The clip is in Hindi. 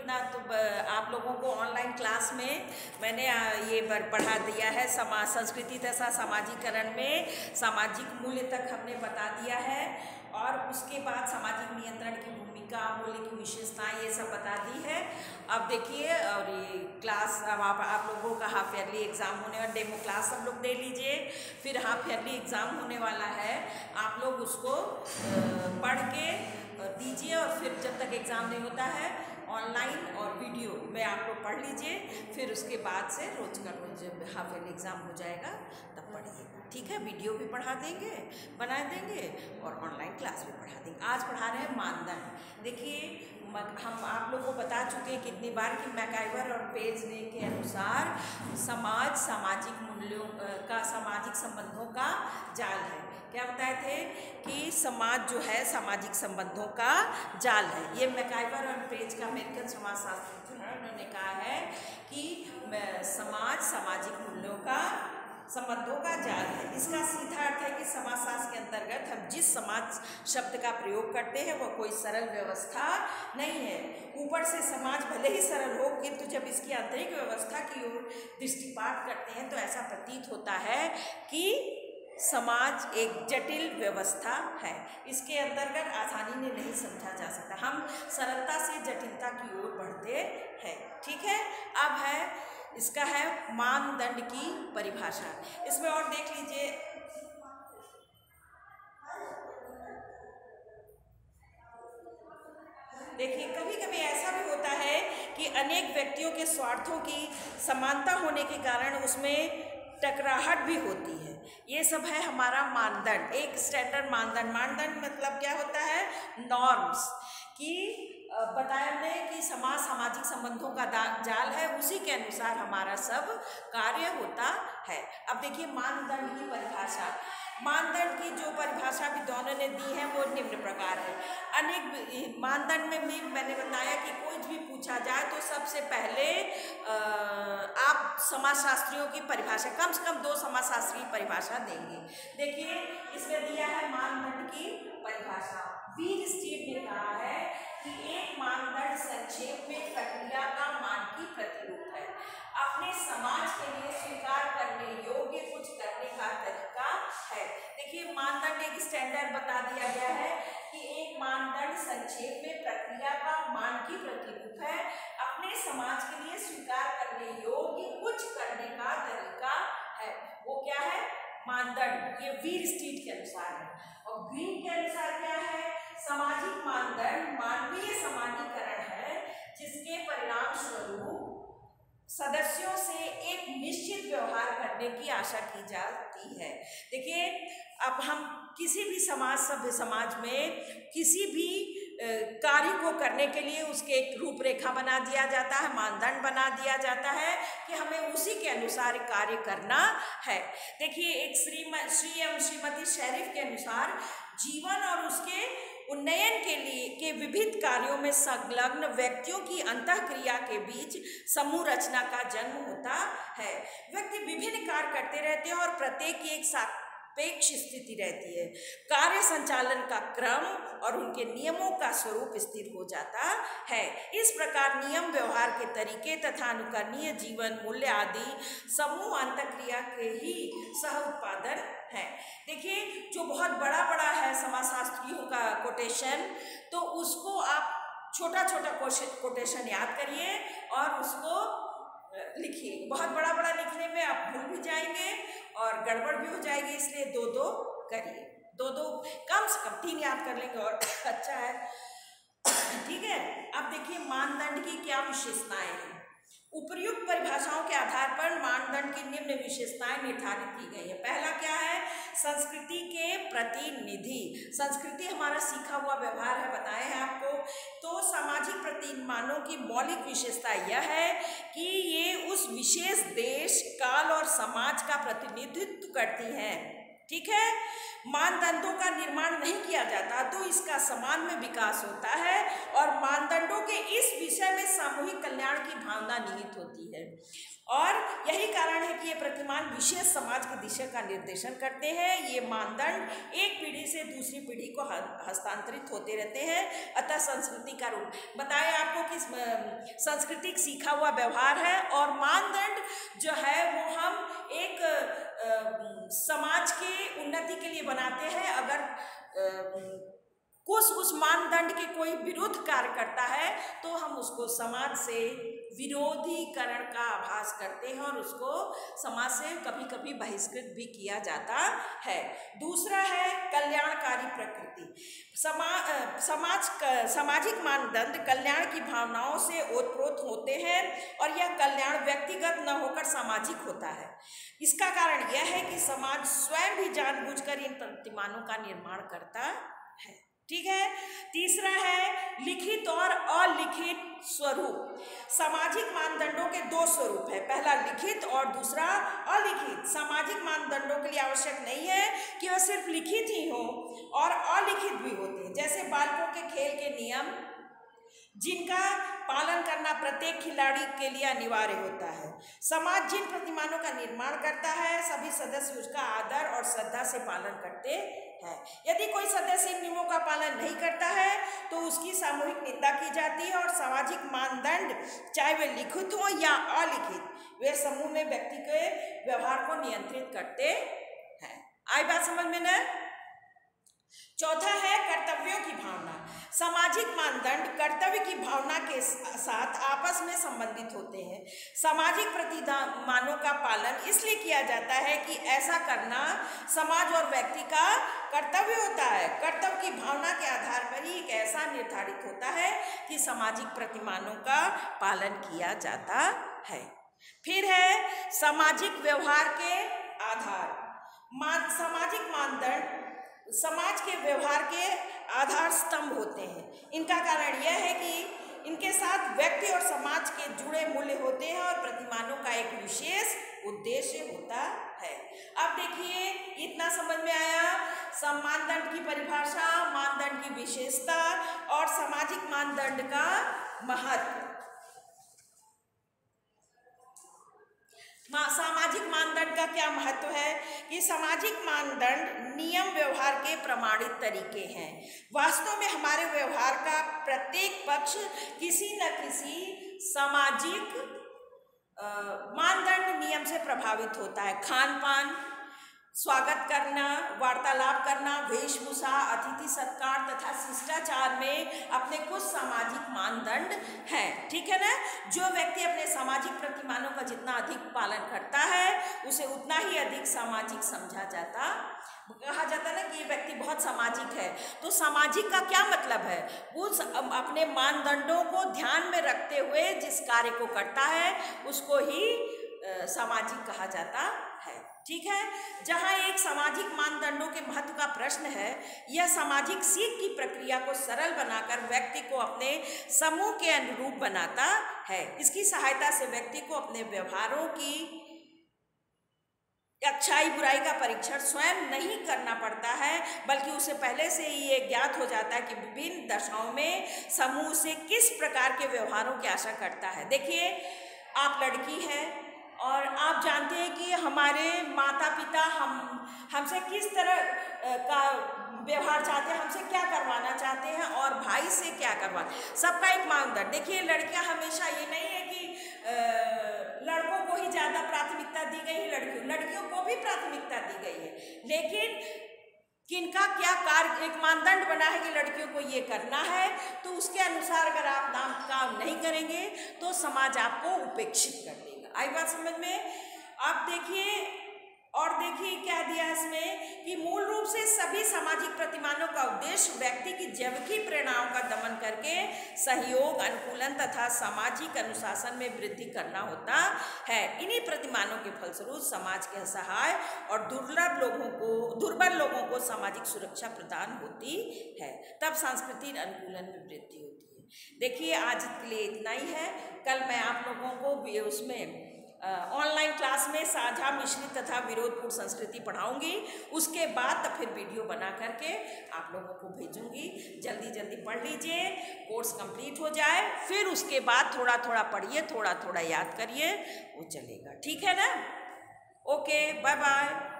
इतना तो आप लोगों को ऑनलाइन क्लास में मैंने ये पढ़ा दिया है। समाज संस्कृति तथा सामाजिकरण में सामाजिक मूल्य तक हमने बता दिया है, और उसके बाद सामाजिक नियंत्रण की भूमिका, मूल्य की विशेषताएं, ये सब बता दी है। अब देखिए, और ये क्लास अब आप लोगों का हाफ ईयरली एग्ज़ाम होने और डेमो क्लास सब लोग दे लीजिए। फिर हाफ ईयरली एग्ज़ाम होने वाला है, आप लोग उसको पढ़ के दीजिए, और फिर जब तक एग्ज़ाम नहीं होता है ऑनलाइन और वीडियो में आप लोग पढ़ लीजिए। फिर उसके बाद से रोज़ का रोज़ जब हाफ ईयरली एग्ज़ाम हो जाएगा तब पढ़िए, ठीक है। वीडियो भी पढ़ा देंगे, बना देंगे, और ऑनलाइन क्लास भी पढ़ा देंगे। आज पढ़ा रहे हैं मानदंड। देखिए, हम आप लोगों को बता चुके हैं कितनी बार कि मैकाइवर और पेज के अनुसार समाज सामाजिक मूल्यों का, सामाजिक संबंधों का जाल है। क्या बताए थे कि समाज जो है सामाजिक संबंधों का जाल है। ये मैकाइवर और पेज का अमेरिकन समाजशास्त्री जो है उन्होंने कहा है कि समाज सामाजिक मूल्यों का, संबंधों का जाल है। इसका सीधा अर्थ है कि समाजशास्त्र के अंतर्गत हम जिस समाज शब्द का प्रयोग करते हैं वह कोई सरल व्यवस्था नहीं है। ऊपर से समाज भले ही सरल हो, किंतु जब इसकी आंतरिक व्यवस्था की ओर दृष्टिपात करते हैं तो ऐसा प्रतीत होता है कि समाज एक जटिल व्यवस्था है। इसके अंतर्गत आसानी ने नहीं समझा जा सकता। हम सरलता से जटिलता की ओर बढ़ते हैं, ठीक है। अब है इसका है मानदंड की परिभाषा। इसमें और देख लीजिए, देखिए कभी कभी ऐसा भी होता है कि अनेक व्यक्तियों के स्वार्थों की समानता होने के कारण उसमें टकराहट भी होती है। ये सब है हमारा मानदंड, एक स्टैंडर्ड मानदंड। मानदंड मतलब क्या होता है? नॉर्म्स कि बताया हमने कि समाज सामाजिक संबंधों का जाल है, उसी के अनुसार हमारा सब कार्य होता है। अब देखिए मानदंड की परिभाषा। मानदंड की जो परिभाषा विद्वानों ने दी है वो निम्न प्रकार है। अनेक मानदंड में भी मैंने बताया कि कोई भी पूछा जाए तो सबसे पहले आप समाजशास्त्रियों की परिभाषा, कम से कम 2 समाजशास्त्री की परिभाषा देंगे। देखिए इसमें दिया है मानदंड की परिभाषा। वीर स्टीव ने कहा है कि एक मानदंड संक्षेप में प्रक्रिया का मानकीय प्रतिरूप है, अपने समाज के लिए स्वीकार करने योग्य कुछ करने का तरीका है। देखिए मानदंड एक स्टैंडर्ड बता दिया गया है कि एक मानदंड संक्षेप में प्रक्रिया का मानकीय प्रतिरूप है, अपने समाज के लिए स्वीकार करने योग्य कुछ करने का तरीका है। वो क्या है? मानदंड। ये वीर स्टीव के अनुसार है। और ग्रीन के अनुसार क्या है? सामाजिक मानदंड मानवीय समानीकरण है जिसके परिणाम स्वरूप सदस्यों से एक निश्चित व्यवहार करने की आशा की जाती है। देखिए अब हम किसी भी सभ्य समाज में किसी भी कार्य को करने के लिए उसके एक रूपरेखा बना दिया जाता है, मानदंड बना दिया जाता है कि हमें उसी के अनुसार कार्य करना है। देखिए एक श्रीमती शेरिफ के अनुसार जीवन और उसके उन्नयन के विविध कार्यों में संलग्न व्यक्तियों की अंतःक्रिया के बीच समूह रचना का जन्म होता है। व्यक्ति विभिन्न कार्य करते रहते हैं और प्रत्येक की एक सापेक्ष स्थिति रहती है। कार्य संचालन का क्रम और उनके नियमों का स्वरूप स्थिर हो जाता है। इस प्रकार नियम, व्यवहार के तरीके तथा अनुकरणीय जीवन मूल्य आदि समूह अंतःक्रिया के ही सह उत्पादन है। देखिए जो बहुत बड़ा है समाजशास्त्रियों का कोटेशन, तो उसको आप छोटा कोटेशन याद करिए और उसको लिखिए। बहुत बड़ा लिखने में आप भूल भी जाएंगे और गड़बड़ भी हो जाएगी, इसलिए 2-2 करिए। 2-2 कम से कम 3 याद कर लेंगे और अच्छा है, ठीक है। अब देखिए मानदंड की क्या विशेषताएं हैं। उपर्युक्त परिभाषाओं के आधार पर मानदंड की निम्न विशेषताएं निर्धारित की गई है। पहला क्या है? संस्कृति के प्रतिनिधि। संस्कृति हमारा सीखा हुआ व्यवहार है, बताए हैं आपको। तो सामाजिक प्रतिमानों की मौलिक विशेषता यह है कि ये उस विशेष देश, काल और समाज का प्रतिनिधित्व करती हैं, ठीक है। मानदंडों का निर्माण नहीं किया जाता तो इसका समाज में विकास होता है और मानदंडों के इस विषय में सामूहिक कल्याण की भावना निहित होती है। और यही कारण है कि ये प्रतिमान विशेष समाज की दिशा का निर्देशन करते हैं। ये मानदंड एक पीढ़ी से दूसरी पीढ़ी को हस्तांतरित होते रहते हैं। अतः संस्कृति का रूप बताया आपको कि सांस्कृतिक सीखा हुआ व्यवहार है, और मानदंड जो है वो हम एक समाज के उन्नति के लिए बनाते हैं। अगर कुछ उस मानदंड के कोई विरुद्ध कार्य करता है तो हम उसको समाज से विरोधीकरण का आभास करते हैं और उसको समाज से कभी कभी बहिष्कृत भी किया जाता है। दूसरा है कल्याणकारी प्रकृति। सामाजिक मानदंड कल्याण की भावनाओं से ओतप्रोत होते हैं और यह कल्याण व्यक्तिगत न होकर सामाजिक होता है। इसका कारण यह है कि समाज स्वयं भी जानबूझकर इन प्रतिमानों का निर्माण करता है। ठीक है। तीसरा है लिखित और अलिखित स्वरूप। सामाजिक मानदंडों के दो स्वरूप है, पहला लिखित और दूसरा अलिखित। सामाजिक मानदंडों के लिए आवश्यक नहीं है कि वह सिर्फ लिखित ही हो, और अलिखित भी होते हैं, जैसे बालकों के खेल के नियम जिनका पालन करना प्रत्येक खिलाड़ी के लिए अनिवार्य होता है। समाज जिन प्रतिमानों का निर्माण करता है सभी सदस्य उसका आदर और श्रद्धा से पालन करते हैं। यदि कोई सदस्य इन नियमों का पालन नहीं करता है तो उसकी सामूहिक निंदा की जाती है, और सामाजिक मानदंड चाहे वे लिखित हो या अलिखित वे समूह में व्यक्ति के व्यवहार को नियंत्रित करते हैं। आई बात समझ में ना? चौथा है कर्तव्यों की भावना। सामाजिक मानदंड कर्तव्य की भावना के साथ आपस में संबंधित होते हैं। सामाजिक प्रतिमानों का पालन इसलिए किया जाता है कि ऐसा करना समाज और व्यक्ति का कर्तव्य होता है। कर्तव्य की भावना के आधार पर ही एक ऐसा निर्धारित होता है कि सामाजिक प्रतिमानों का पालन किया जाता है। फिर है सामाजिक व्यवहार के आधार। सामाजिक मानदंड समाज के व्यवहार के आधार स्तंभ होते हैं। इनका कारण यह है कि इनके साथ व्यक्ति और समाज के जुड़े मूल्य होते हैं और प्रतिमानों का एक विशेष उद्देश्य होता है। अब देखिए इतना समझ में आया, मानदंड की परिभाषा, मानदंड की विशेषता और सामाजिक मानदंड का महत्व। सामाजिक मानदंड का क्या महत्व है कि सामाजिक मानदंड नियम व्यवहार के प्रमाणित तरीके हैं। वास्तव में हमारे व्यवहार का प्रत्येक पक्ष किसी न किसी सामाजिक मानदंड नियम से प्रभावित होता है। खान पान, स्वागत करना, वार्तालाप करना, वेशभूषा, अतिथि सत्कार तथा शिष्टाचार में अपने कुछ सामाजिक मानदंड हैं। ठीक है ना? जो व्यक्ति अपने सामाजिक प्रतिमानों का जितना अधिक पालन करता है उसे उतना ही अधिक सामाजिक समझा जाता, कहा जाता है ना कि ये व्यक्ति बहुत सामाजिक है। तो सामाजिक का क्या मतलब है? उस अपने मानदंडों को ध्यान में रखते हुए जिस कार्य को करता है उसको ही सामाजिक कहा जाता है। ठीक है। जहाँ एक सामाजिक मानदंडों के महत्व का प्रश्न है, यह सामाजिक सीख की प्रक्रिया को सरल बनाकर व्यक्ति को अपने समूह के अनुरूप बनाता है। इसकी सहायता से व्यक्ति को अपने व्यवहारों की अच्छाई बुराई का परीक्षण स्वयं नहीं करना पड़ता है, बल्कि उसे पहले से ही ये ज्ञात हो जाता है कि विभिन्न दशाओं में समूह से किस प्रकार के व्यवहारों की आशा करता है। देखिए आप लड़की हैं और आप जानते हैं कि हमारे माता पिता हमसे किस तरह का व्यवहार चाहते हैं, हमसे क्या करवाना चाहते हैं, और भाई से क्या करवाना, सबका एक मानदंड। देखिए लड़कियां हमेशा, ये नहीं है कि लड़कों को ही ज़्यादा प्राथमिकता दी गई है, लड़कियों को भी प्राथमिकता दी गई है, लेकिन किनका क्या कार्य, एक मानदंड बना है कि लड़कियों को ये करना है, तो उसके अनुसार अगर आप काम नहीं करेंगे तो समाज आपको उपेक्षित कर देगा। आई बात समझ में? आप देखिए, और देखिए क्या दिया इसमें कि मूल रूप से सभी सामाजिक प्रतिमानों का उद्देश्य व्यक्ति की जैविकी प्रेरणाओं का दमन करके सहयोग, अनुकूलन तथा सामाजिक अनुशासन में वृद्धि करना होता है। इन्हीं प्रतिमानों के फलस्वरूप समाज के असहाय और दुर्बल लोगों को सामाजिक सुरक्षा प्रदान होती है, तब सांस्कृतिक अनुकूलन में वृद्धि होती है। देखिए आज के लिए इतना ही है। कल मैं आप लोगों को उसमें ऑनलाइन क्लास में साझा, मिश्रित तथा विरोधपूर्ण संस्कृति पढ़ाऊंगी। उसके बाद तब फिर वीडियो बना करके आप लोगों को भेजूंगी। जल्दी जल्दी पढ़ लीजिए, कोर्स कंप्लीट हो जाए, फिर उसके बाद थोड़ा थोड़ा पढ़िए, थोड़ा थोड़ा याद करिए, वो चलेगा। ठीक है ना? Okay, bye bye.